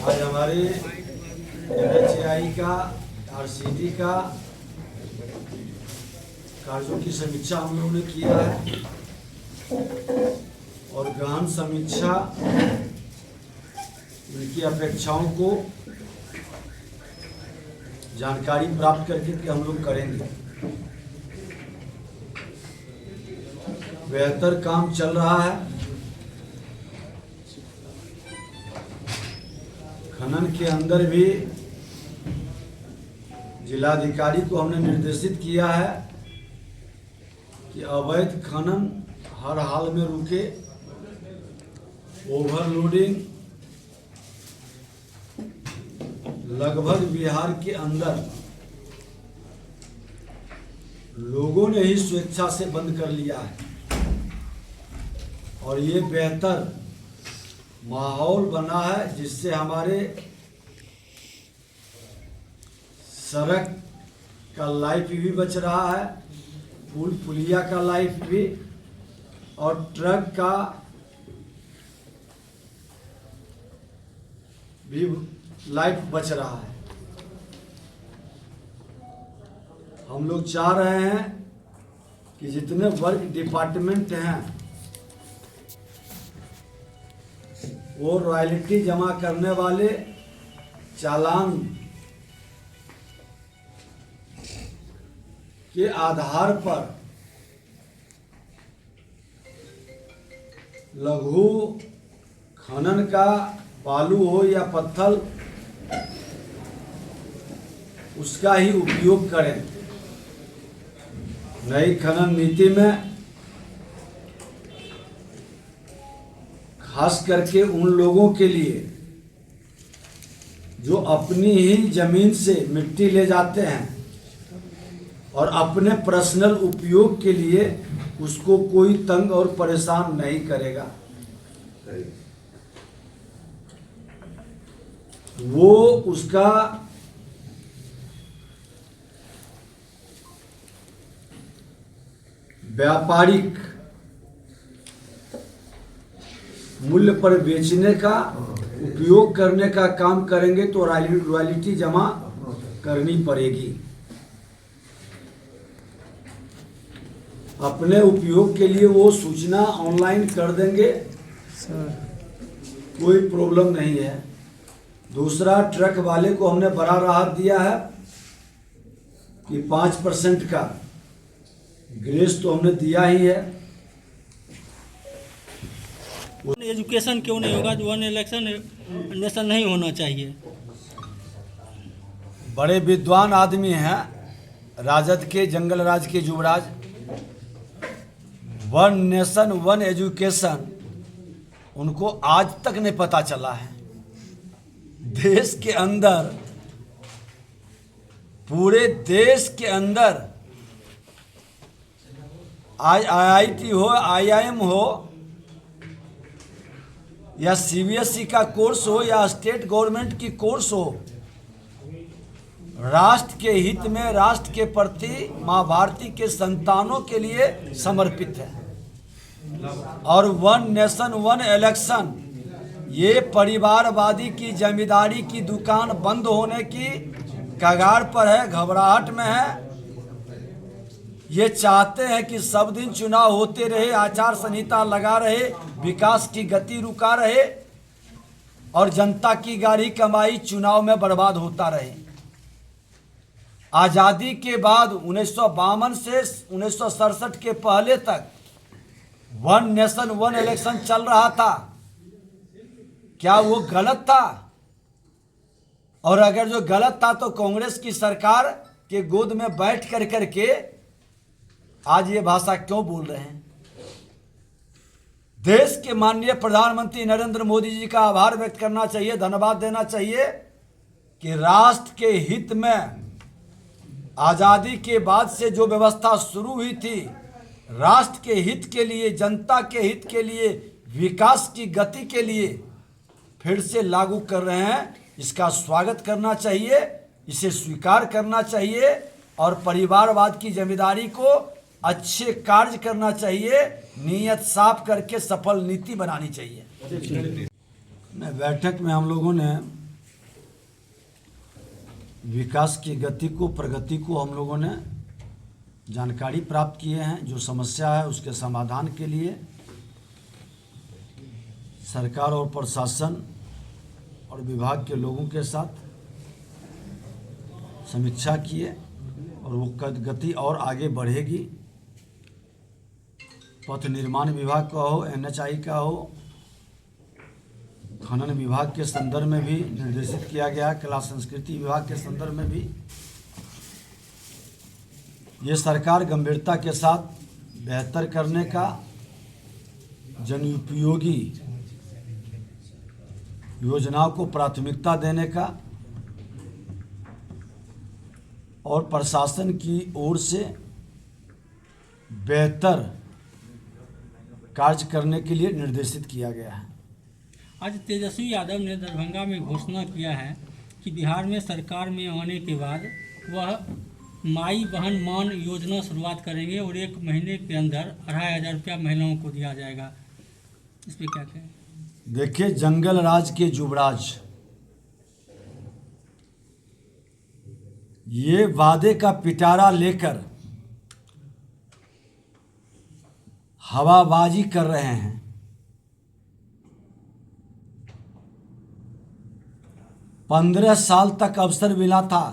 आज हमारे NHAI का RCD का कार्यों की समीक्षा हम लोगों ने किया है और गहन समीक्षा उनकी अपेक्षाओं को जानकारी प्राप्त करके कि हम लोग करेंगे। बेहतर काम चल रहा है। खनन के अंदर भी जिलाधिकारी को हमने निर्देशित किया है कि अवैध खनन हर हाल में रुके। ओवरलोडिंग लगभग बिहार के अंदर लोगों ने ही स्वेच्छा से बंद कर लिया है और ये बेहतर माहौल बना है जिससे हमारे सड़क का लाइफ भी बच रहा है, पुल पुलिया का लाइफ भी और ट्रक का भी लाइफ बच रहा है। हम लोग चाह रहे हैं कि जितने वर्क डिपार्टमेंट हैं वो रॉयल्टी जमा करने वाले चालान के आधार पर लघु खनन का बालू हो या पत्थर उसका ही उपयोग करें। नई खनन नीति में खास करके उन लोगों के लिए जो अपनी ही जमीन से मिट्टी ले जाते हैं और अपने पर्सनल उपयोग के लिए उसको कोई तंग और परेशान नहीं करेगा, वो उसका व्यापारिक मूल्य पर बेचने का उपयोग करने का काम करेंगे तो रॉयल्टी जमा करनी पड़ेगी। अपने उपयोग के लिए वो सूचना ऑनलाइन कर देंगे, कोई प्रॉब्लम नहीं है। दूसरा, ट्रक वाले को हमने बड़ा राहत दिया है कि 5% का ग्रेस तो हमने दिया ही है। एजुकेशन क्यों नहीं होगा? वन इलेक्शन नेशन नहीं होना चाहिए। बड़े विद्वान आदमी हैं राजद के, जंगल राज के युवराज। वन नेशन वन एजुकेशन उनको आज तक नहीं पता चला है। देश के अंदर, पूरे देश के अंदर आज IIT हो, IIM हो या CBSE का कोर्स हो या स्टेट गवर्नमेंट की कोर्स हो, राष्ट्र के हित में, राष्ट्र के प्रति, माँ भारती के संतानों के लिए समर्पित है। और वन नेशन वन इलेक्शन ये परिवारवादी की जमींदारी की दुकान बंद होने की कगार पर है, घबराहट में है। ये चाहते हैं कि सब दिन चुनाव होते रहे, आचार संहिता लगा रहे, विकास की गति रुका रहे और जनता की गाढ़ी कमाई चुनाव में बर्बाद होता रहे। आज़ादी के बाद 1952 से 1967 के पहले तक वन नेशन वन इलेक्शन चल रहा था। क्या वो गलत था? और अगर जो गलत था तो कांग्रेस की सरकार के गोद में बैठ कर करके आज ये भाषा क्यों बोल रहे हैं? देश के माननीय प्रधानमंत्री नरेंद्र मोदी जी का आभार व्यक्त करना चाहिए, धन्यवाद देना चाहिए कि राष्ट्र के हित में आज़ादी के बाद से जो व्यवस्था शुरू हुई थी, राष्ट्र के हित के लिए, जनता के हित के लिए, विकास की गति के लिए फिर से लागू कर रहे हैं। इसका स्वागत करना चाहिए, इसे स्वीकार करना चाहिए और परिवारवाद की जिम्मेदारी को अच्छे कार्य करना चाहिए, नीयत साफ करके सफल नीति बनानी चाहिए। बैठक में हम लोगों ने विकास की गति को, प्रगति को हम लोगों ने जानकारी प्राप्त किए हैं। जो समस्या है उसके समाधान के लिए सरकार और प्रशासन और विभाग के लोगों के साथ समीक्षा किए और वो गति और आगे बढ़ेगी। पथ निर्माण विभाग का हो, NHI का हो, खनन विभाग के संदर्भ में भी निर्देशित किया गया, कला संस्कृति विभाग के संदर्भ में भी। ये सरकार गंभीरता के साथ बेहतर करने का, जनोपयोगी योजनाओं को प्राथमिकता देने का और प्रशासन की ओर से बेहतर कार्य करने के लिए निर्देशित किया गया है। आज तेजस्वी यादव ने दरभंगा में घोषणा किया है कि बिहार में सरकार में आने के बाद वह माई बहन मान योजना शुरुआत करेंगे और 1 महीने के अंदर 2500 रुपया महिलाओं को दिया जाएगा। इस पर क्या कहें? देखिए, जंगल राज के युवराज ये वादे का पिटारा लेकर हवाबाजी कर रहे हैं। पंद्रह साल तक अवसर मिला था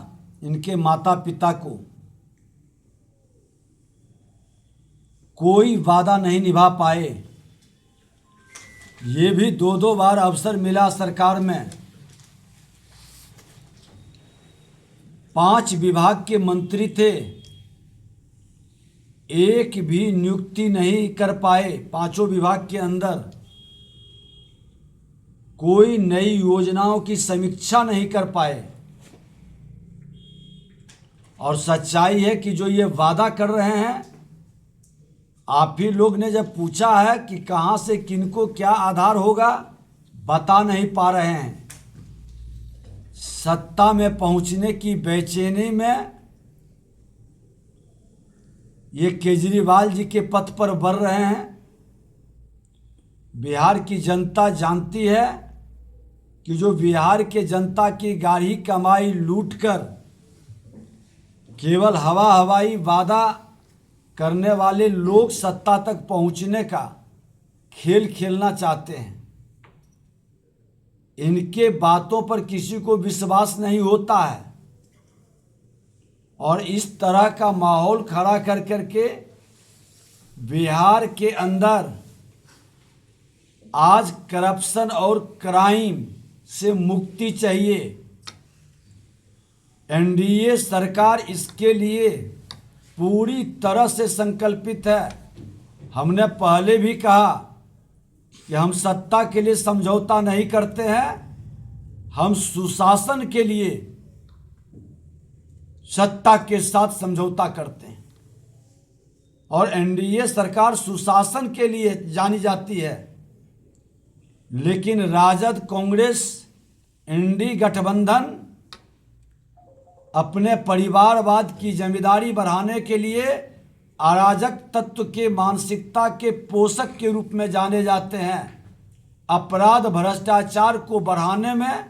इनके माता पिता को, कोई वादा नहीं निभा पाए। ये भी 2-2 बार अवसर मिला सरकार में, 5 विभाग के मंत्री थे, एक भी नियुक्ति नहीं कर पाए। 5 विभाग के अंदर कोई नई योजनाओं की समीक्षा नहीं कर पाए। और सच्चाई है कि जो ये वादा कर रहे हैं, आप ही लोग ने जब पूछा है कि कहां से किनको क्या आधार होगा, बता नहीं पा रहे हैं। सत्ता में पहुंचने की बेचैनी में ये केजरीवाल जी के पथ पर बढ़ रहे हैं। बिहार की जनता जानती है कि जो बिहार के जनता की गाढ़ी कमाई लूटकर केवल हवाई वादा करने वाले लोग सत्ता तक पहुंचने का खेल खेलना चाहते हैं। इनके बातों पर किसी को विश्वास नहीं होता है और इस तरह का माहौल खड़ा कर करके बिहार के अंदर आज करप्शन और क्राइम से मुक्ति चाहिए। NDA सरकार इसके लिए पूरी तरह से संकल्पित है। हमने पहले भी कहा कि हम सत्ता के लिए समझौता नहीं करते हैं, हम सुशासन के लिए सत्ता के साथ समझौता करते हैं। और NDA सरकार सुशासन के लिए जानी जाती है, लेकिन राजद, कांग्रेस, इंडी गठबंधन अपने परिवारवाद की जिम्मेदारी बढ़ाने के लिए अराजक तत्व के मानसिकता के पोषक के रूप में जाने जाते हैं। अपराध, भ्रष्टाचार को बढ़ाने में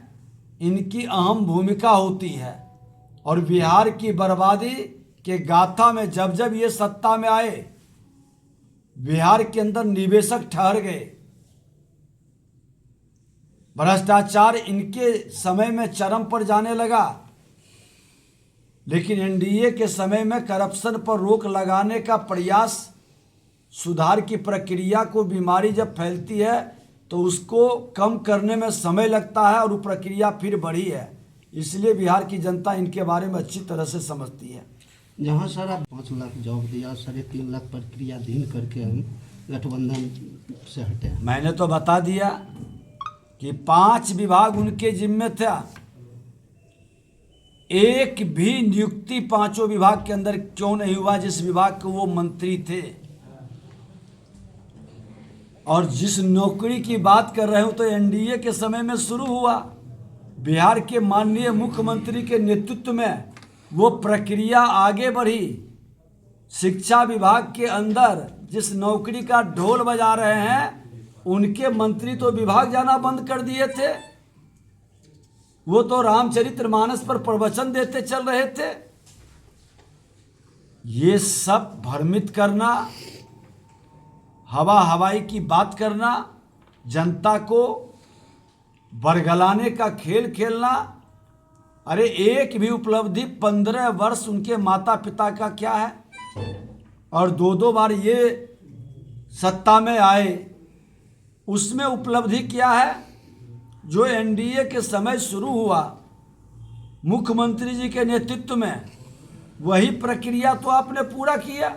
इनकी अहम भूमिका होती है। और बिहार की बर्बादी के गाथा में जब जब ये सत्ता में आए, बिहार के अंदर निवेशक ठहर गए। भ्रष्टाचार इनके समय में चरम पर जाने लगा, लेकिन NDA के समय में करप्शन पर रोक लगाने का प्रयास, सुधार की प्रक्रिया को, बीमारी जब फैलती है तो उसको कम करने में समय लगता है और वो प्रक्रिया फिर बढ़ी है। इसलिए बिहार की जनता इनके बारे में अच्छी तरह से समझती है। जहाँ सर आप 5 लाख जॉब दिया, 3.5 लाख प्रक्रियाधीन करके हम गठबंधन से हटे हैं। मैंने तो बता दिया कि 5 विभाग उनके जिम्मे था, एक भी नियुक्ति 5 विभाग के अंदर क्यों नहीं हुआ जिस विभाग के वो मंत्री थे। और जिस नौकरी की बात कर रहे हो तो NDA के समय में शुरू हुआ। बिहार के माननीय मुख्यमंत्री के नेतृत्व में वो प्रक्रिया आगे बढ़ी। शिक्षा विभाग के अंदर जिस नौकरी का ढोल बजा रहे हैं उनके मंत्री तो विभाग जाना बंद कर दिए थे, वो तो रामचरितमानस पर प्रवचन देते चल रहे थे। ये सब भ्रमित करना, हवा हवाई की बात करना, जनता को बरगलाने का खेल खेलना। अरे एक भी उपलब्धि 15 वर्ष उनके माता पिता का क्या है, और दो बार ये सत्ता में आए, उसमें उपलब्धि क्या है? जो एनडीए के समय शुरू हुआ मुख्यमंत्री जी के नेतृत्व में, वही प्रक्रिया तो आपने पूरा किया।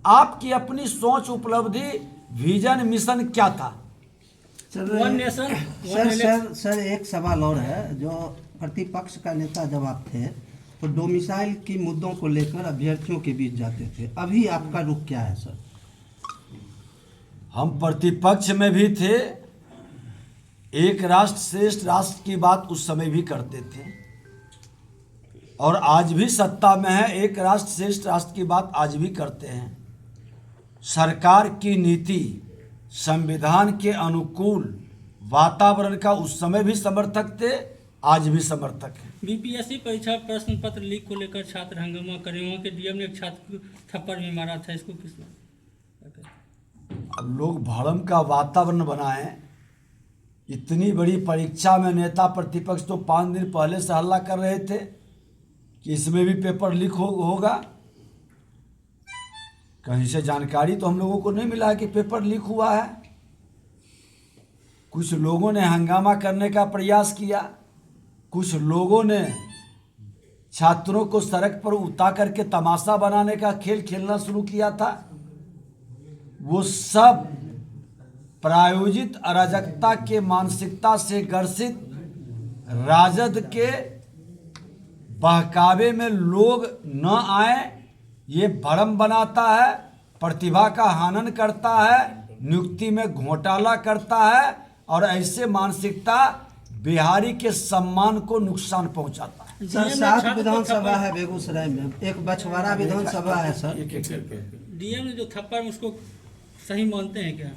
आपकी अपनी सोच, उपलब्धि, विजन, मिशन क्या था? वन नेशन सर एक सवाल और है। जो प्रतिपक्ष का नेता जब आप थे तो डोमिसाइल की मुद्दों को लेकर अभ्यर्थियों के बीच जाते थे, अभी आपका रुख क्या है सर? हम प्रतिपक्ष में भी थे, एक राष्ट्र श्रेष्ठ राष्ट्र की बात उस समय भी करते थे, और आज भी सत्ता में है, एक राष्ट्र श्रेष्ठ राष्ट्र की बात आज भी करते हैं। सरकार की नीति संविधान के अनुकूल वातावरण का उस समय भी समर्थक थे, आज भी समर्थक है। बीपीएससी परीक्षा प्रश्न पत्र लीक को लेकर छात्र हंगामा करे, वहाँ के डीएम ने एक छात्र को थप्पड़ भी मारा था, इसको किस अब लोग भ्रम का वातावरण बनाएं। इतनी बड़ी परीक्षा में नेता प्रतिपक्ष तो 5 दिन पहले से हल्ला कर रहे थे कि इसमें भी पेपर लीक होगा। कहीं से जानकारी तो हम लोगों को नहीं मिला है कि पेपर लीक हुआ है। कुछ लोगों ने हंगामा करने का प्रयास किया, कुछ लोगों ने छात्रों को सड़क पर उतार करके तमाशा बनाने का खेल खेलना शुरू किया था। वो सब प्रायोजित अराजकता के मानसिकता से ग्रसित राजद के बहकावे में लोग न आए, ये भ्रम बनाता है, प्रतिभा का हनन करता है, नियुक्ति में घोटाला करता है, और ऐसे मानसिकता बिहारी के सम्मान को नुकसान पहुंचाता है। सर 7 विधानसभा है बेगूसराय में, एक बछवाड़ा विधानसभा है सर। डीएम ने जो थप्पड़ उसको सही मानते हैं क्या?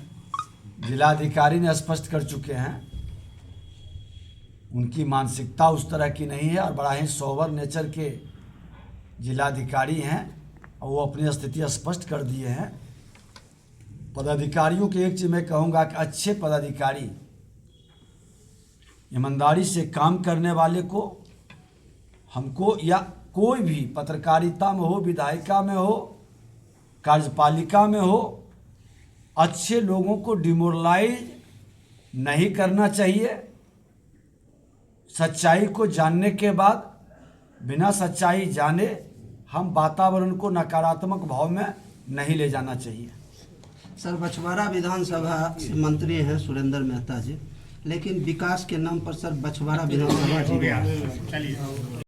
जिलाधिकारी ने स्पष्ट कर चुके हैं, उनकी मानसिकता उस तरह की नहीं है, और बड़ा ही सोबर नेचर के जिलाधिकारी हैं, और वो अपनी स्थिति स्पष्ट कर दिए हैं। पदाधिकारियों की एक चीज़ मैं कहूँगा कि अच्छे पदाधिकारी, ईमानदारी से काम करने वाले को, हमको या कोई भी पत्रकारिता में हो, विधायिका में हो, कार्यपालिका में हो, अच्छे लोगों को डिमोरलाइज नहीं करना चाहिए। सच्चाई को जानने के बाद बिना सच्चाई जाने हम वातावरण को नकारात्मक भाव में नहीं ले जाना चाहिए। सर बछवाड़ा विधानसभा से मंत्री हैं सुरेंद्र मेहता जी, लेकिन विकास के नाम पर सर बछवाड़ा विधानसभा